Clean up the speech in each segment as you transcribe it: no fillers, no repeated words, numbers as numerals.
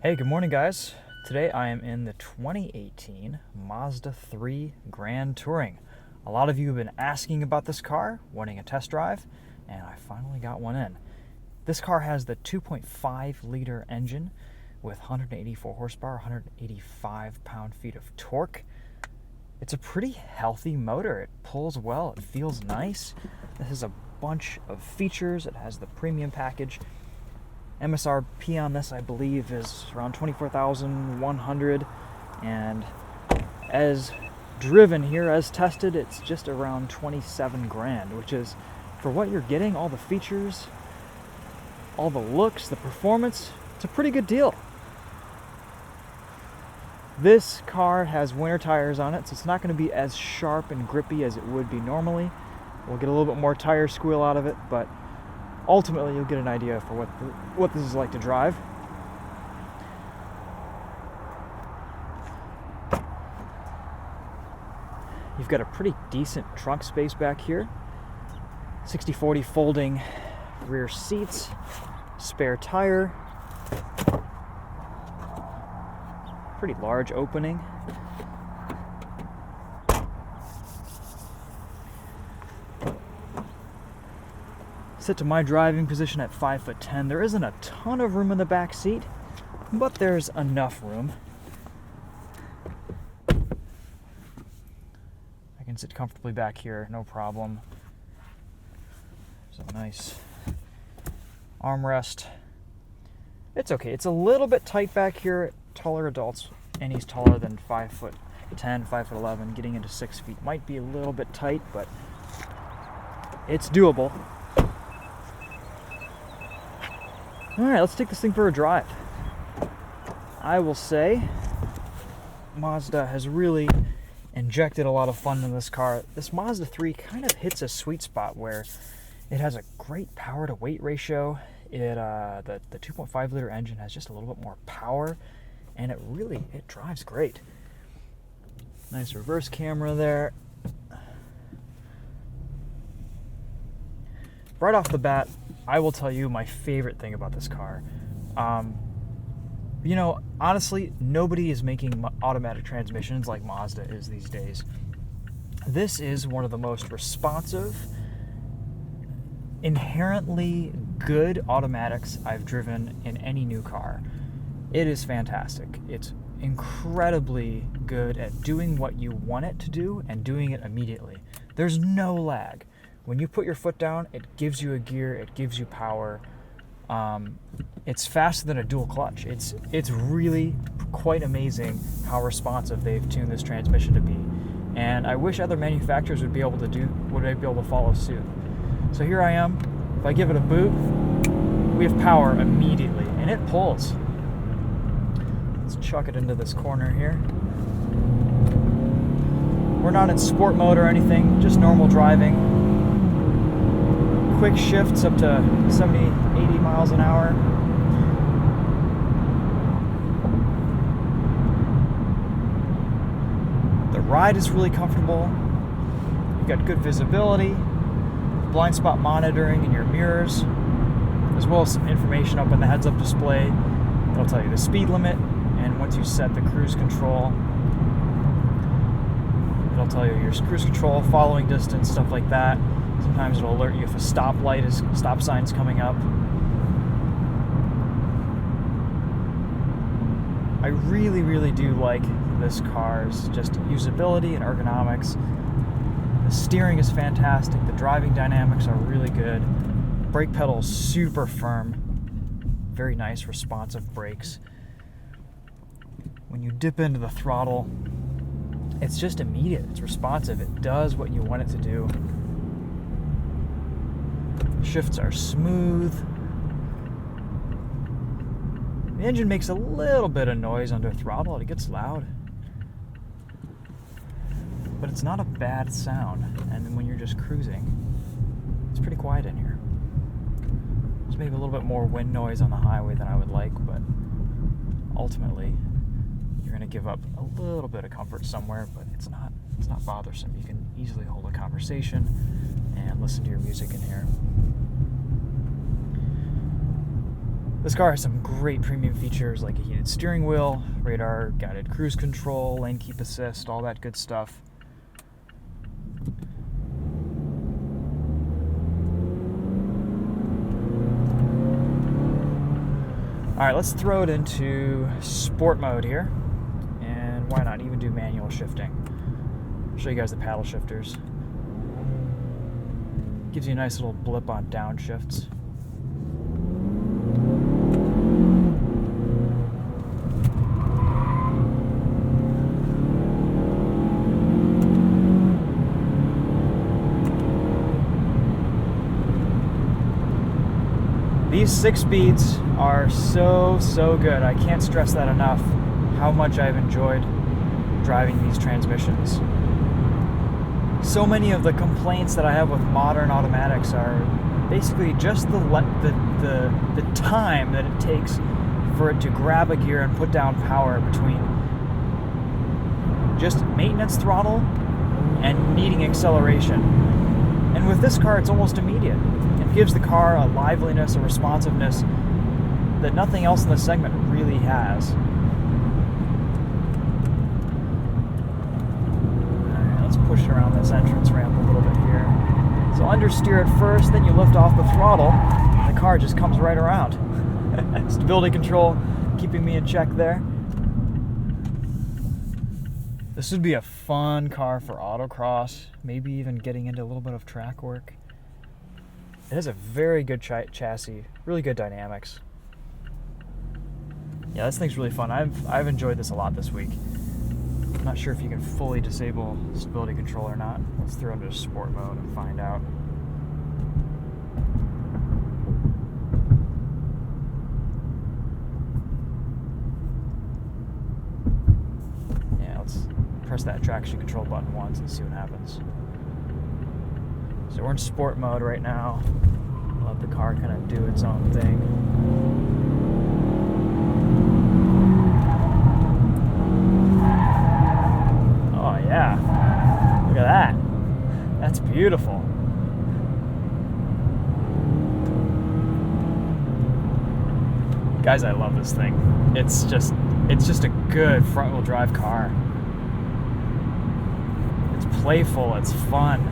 Hey, good morning, guys. Today I am in the 2018 Mazda 3 Grand Touring. A lot of you have been asking about this car, wanting a test drive, and I finally got one in. This car has the 2.5-liter engine with 184 horsepower, 185 pound-feet of torque. It's a pretty healthy motor. It pulls well, it feels nice. This has a bunch of features. It has the premium package. MSRP on this, I believe, is around $24,100, and as driven here, as tested, it's just around 27 grand, which is, for what you're getting, all the features, all the looks, the performance, it's a pretty good deal. This car has winter tires on it, so it's not going to be as sharp and grippy as it would be normally. We'll get a little bit more tire squeal out of it, but ultimately you'll get an idea for what this is like to drive. You've got a pretty decent trunk space back here. 60/40 folding rear seats, spare tire, pretty large opening. Sit to my driving position at 5'10". There isn't a ton of room in the back seat, but there's enough room. I can sit comfortably back here, no problem. There's a nice armrest. It's okay. It's a little bit tight back here. Taller adults, and he's taller than 5'10", 5'11", getting into 6 feet might be a little bit tight, but it's doable. Alright, let's take this thing for a drive. I will say, Mazda has really injected a lot of fun in this car. This Mazda 3 kind of hits a sweet spot where it has a great power to weight ratio. The 2.5-liter engine has just a little bit more power, and it drives great. Nice reverse camera there. Right off the bat, I will tell you my favorite thing about this car. Honestly, nobody is making automatic transmissions like Mazda is these days. This is one of the most responsive, inherently good automatics I've driven in any new car. It is fantastic. It's incredibly good at doing what you want it to do and doing it immediately. There's no lag. When you put your foot down, it gives you a gear, it gives you power. It's faster than a dual clutch. It's really quite amazing how responsive they've tuned this transmission to be. And I wish other manufacturers would be able to follow suit. So here I am. If I give it a boot, we have power immediately, and it pulls. Let's chuck it into this corner here. We're not in sport mode or anything, just normal driving. Quick shifts up to 70, 80 miles an hour. The ride is really comfortable. You've got good visibility, blind spot monitoring in your mirrors, as well as some information up in the heads-up display. It'll tell you the speed limit, and once you set the cruise control, it'll tell you your cruise control, following distance, stuff like that. Sometimes it'll alert you if a stop sign is coming up. I really, really do like this car's just usability and ergonomics. The steering is fantastic. The driving dynamics are really good. Brake pedal super firm. Very nice, responsive brakes. When you dip into the throttle, it's just immediate. It's responsive. It does what you want it to do. Shifts are smooth. The engine makes a little bit of noise under throttle. It gets loud. But it's not a bad sound. And when you're just cruising, it's pretty quiet in here. There's maybe a little bit more wind noise on the highway than I would like, but ultimately, you're going to give up a little bit of comfort somewhere, but it's not bothersome. You can easily hold a conversation and listen to your music in here. This car has some great premium features like a heated steering wheel, radar, guided cruise control, lane keep assist, all that good stuff. All right, let's throw it into sport mode here. And why not even do manual shifting? I'll show you guys the paddle shifters. Gives you a nice little blip on downshifts. These 6 speeds are so good. I can't stress that enough, how much I've enjoyed driving these transmissions. So many of the complaints that I have with modern automatics are basically just the time that it takes for it to grab a gear and put down power between just maintenance throttle and needing acceleration. And with this car, it's almost immediate. It gives the car a liveliness, a responsiveness that nothing else in the segment really has. Alright, let's push around this entrance ramp a little bit here. So understeer at first, then you lift off the throttle, and the car just comes right around. Stability control keeping me in check there. This would be a fun car for autocross, maybe even getting into a little bit of track work. It has a very good chassis, really good dynamics. Yeah, this thing's really fun. I've enjoyed this a lot this week. I'm not sure if you can fully disable stability control or not. Let's throw it into sport mode and find out. Yeah, let's press that traction control button once and see what happens. So we're in sport mode right now. Let the car kind of do its own thing. Oh yeah, look at that. That's beautiful. Guys, I love this thing. It's just a good front wheel drive car. It's playful, it's fun.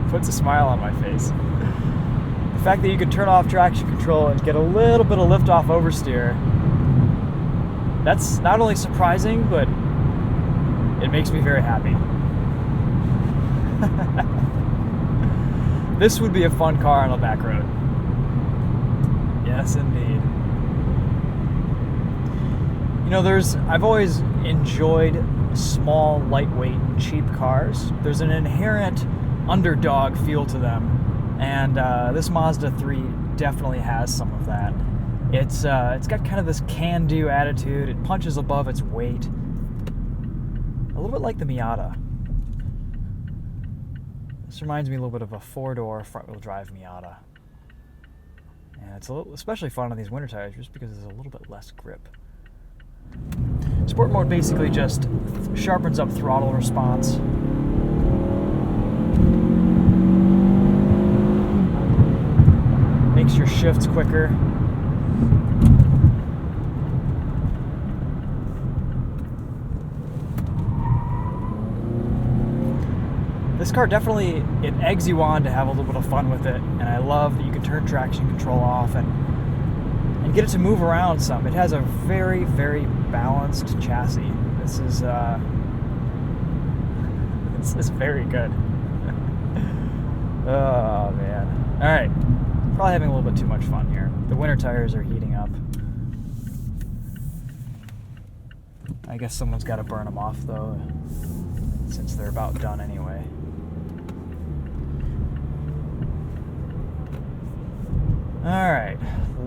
Puts a smile on my face. The fact that you can turn off traction control and get a little bit of lift off oversteer, that's not only surprising, but it makes me very happy. This would be a fun car on the back road. Yes, indeed. You know, I've always enjoyed small, lightweight, cheap cars. There's an inherent underdog feel to them, and this Mazda 3 definitely has some of that. It's got kind of this can-do attitude. It punches above its weight, a little bit like the Miata. This reminds me a little bit of a 4-door front-wheel drive Miata, and it's especially fun on these winter tires just because there's a little bit less grip. Sport mode basically just sharpens up throttle response. Makes your shifts quicker. This car definitely, it eggs you on to have a little bit of fun with it, and I love that you can turn traction control off and get it to move around some. It has a very balanced chassis. This is it's very good. Oh man. All right. Probably having a little bit too much fun here. The winter tires are heating up. I guess someone's got to burn them off though, since they're about done anyway. All right,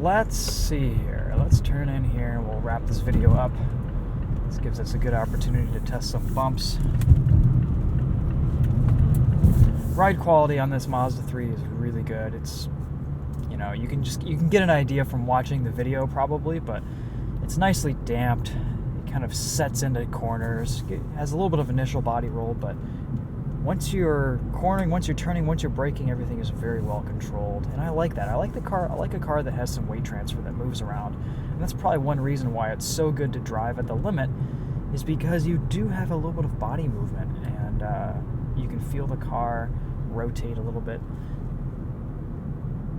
let's see here. Let's turn in here and we'll wrap this video up. This gives us a good opportunity to test some bumps. Ride quality on this Mazda 3 is really good. It's, you know, you can get an idea from watching the video probably, but it's nicely damped. It kind of sets into corners. It has a little bit of initial body roll, but once you're cornering, once you're turning, once you're braking, everything is very well controlled. And I like that. I like a car that has some weight transfer, that moves around. And that's probably one reason why it's so good to drive at the limit, is because you do have a little bit of body movement, and you can feel the car rotate a little bit.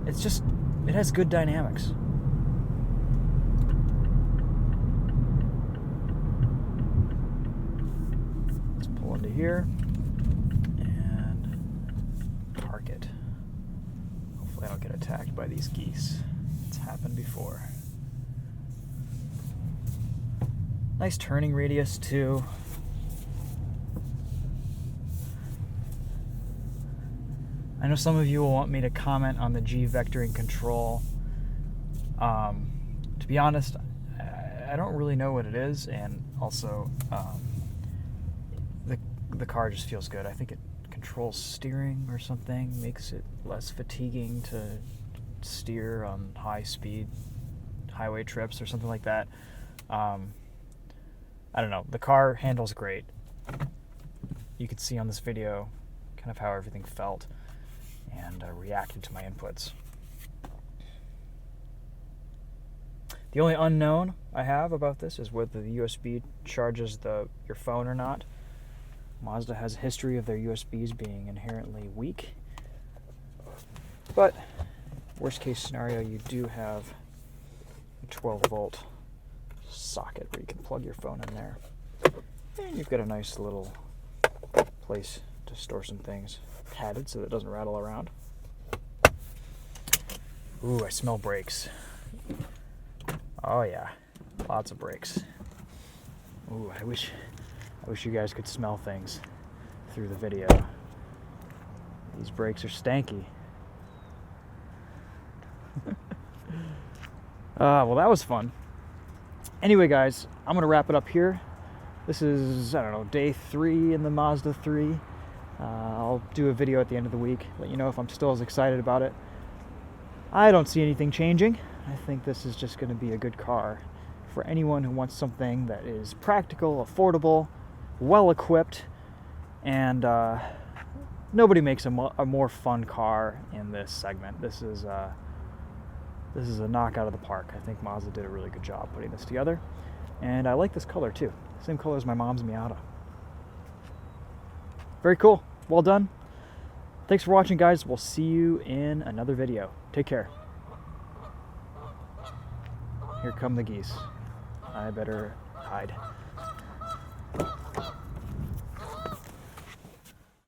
It has good dynamics. Let's pull into here and park it. Hopefully I don't get attacked by these geese. It's happened before. Nice turning radius too. I know some of you will want me to comment on the G vectoring control. To be honest, I don't really know what it is, and also the car just feels good. I think it controls steering or something, makes it less fatiguing to steer on high-speed highway trips or something like that. I don't know. The car handles great. You can see on this video kind of how everything felt and reacted to my inputs. The only unknown I have about this is whether the USB charges your phone or not. Mazda has a history of their USBs being inherently weak. But worst case scenario, you do have a 12-volt socket where you can plug your phone in there. And you've got a nice little place to store some things, padded so that it doesn't rattle around. Ooh, I smell brakes. Oh yeah, lots of brakes. Ooh, I wish you guys could smell things through the video. These brakes are stanky. Well, that was fun. Anyway, guys, I'm gonna wrap it up here. This is, I don't know, day 3 in the Mazda 3. I'll do a video at the end of the week, let you know if I'm still as excited about it. I don't see anything changing. I think this is just going to be a good car for anyone who wants something that is practical, affordable, well-equipped, and nobody makes a more fun car in this segment. This is a knock out of the park. I think Mazda did a really good job putting this together, and I like this color too. Same color as my mom's Miata. Very cool. Well done. Thanks for watching, guys. We'll see you in another video. Take care. Here come the geese. I better hide.